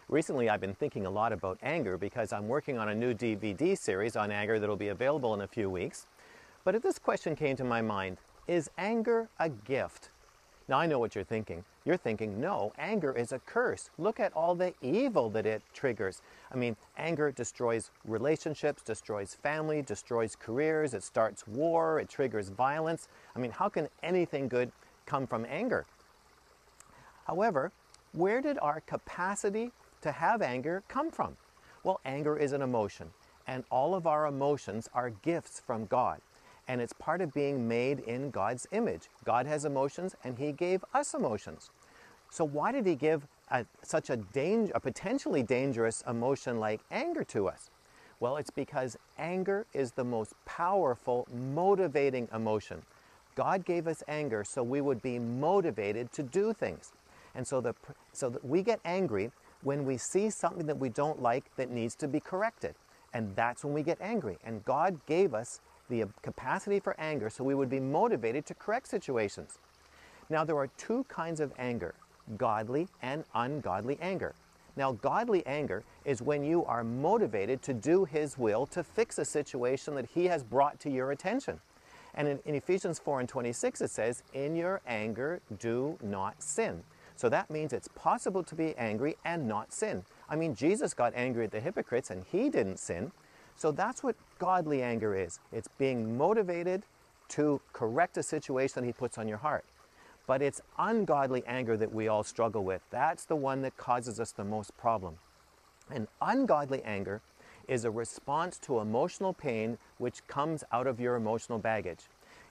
Recently, I've been thinking a lot about anger because I'm working on a new DVD series on anger that'll be available in a few weeks. But this question came to my mind: is anger a gift? Now, I know what you're thinking. You're thinking, no, anger is a curse. Look at all the evil that it triggers. I mean, anger destroys relationships, destroys family, destroys careers, it starts war, it triggers violence. I mean, how can anything good come from anger? However, where did our capacity to have anger come from? Well, anger is an emotion, and all of our emotions are gifts from God. And it's part of being made in God's image. God has emotions, and He gave us emotions. So why did He give such a potentially dangerous emotion like anger to us? Well, it's because anger is the most powerful, motivating emotion. God gave us anger so we would be motivated to do things. And so that we get angry when we see something that we don't like that needs to be corrected. And that's when we get angry. And God gave us the capacity for anger so we would be motivated to correct situations. Now, there are two kinds of anger: godly and ungodly anger. Now, godly anger is when you are motivated to do His will to fix a situation that He has brought to your attention. And in Ephesians 4:26 it says, "In your anger do not sin." So that means it's possible to be angry and not sin. I mean, Jesus got angry at the hypocrites and He didn't sin. So that's what godly anger is. It's being motivated to correct a situation that He puts on your heart. But it's ungodly anger that we all struggle with. That's the one that causes us the most problem. And ungodly anger is a response to emotional pain which comes out of your emotional baggage.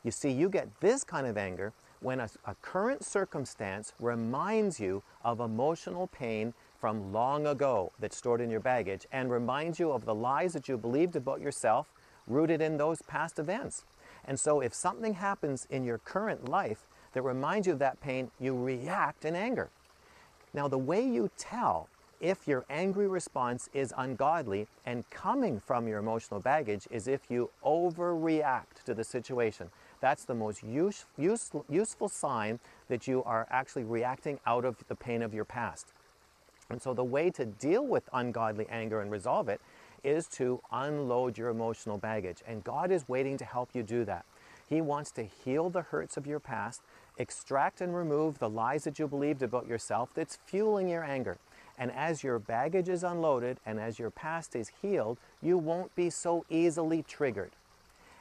You see, you get this kind of anger when a current circumstance reminds you of emotional pain from long ago that's stored in your baggage and reminds you of the lies that you believed about yourself rooted in those past events. And so if something happens in your current life that reminds you of that pain, you react in anger. Now, the way you tell if your angry response is ungodly and coming from your emotional baggage is if you overreact to the situation. That's the most useful sign that you are actually reacting out of the pain of your past. And so the way to deal with ungodly anger and resolve it is to unload your emotional baggage. And God is waiting to help you do that. He wants to heal the hurts of your past, extract and remove the lies that you believed about yourself that's fueling your anger. And as your baggage is unloaded and as your past is healed, you won't be so easily triggered.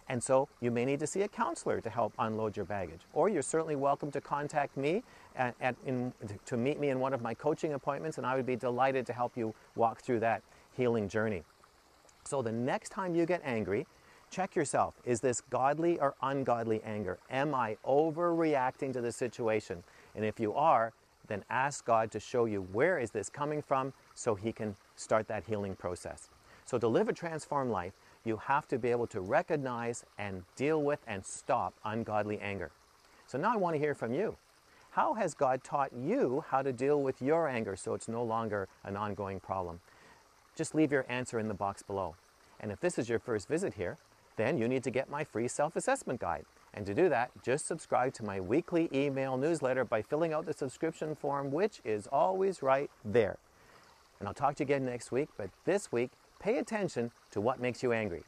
And so you may need to see a counselor to help unload your baggage. Or you're certainly welcome to contact me to meet me in one of my coaching appointments, and I would be delighted to help you walk through that healing journey. So the next time you get angry, check yourself. Is this godly or ungodly anger? Am I overreacting to the situation? And if you are, then ask God to show you where is this coming from so He can start that healing process. So to live a transformed life, you have to be able to recognize and deal with and stop ungodly anger. So now I want to hear from you. How has God taught you how to deal with your anger so it's no longer an ongoing problem? Just leave your answer in the box below. And if this is your first visit here, then you need to get my free self-assessment guide. And to do that, just subscribe to my weekly email newsletter by filling out the subscription form, which is always right there. And I'll talk to you again next week, but this week, pay attention to what makes you angry.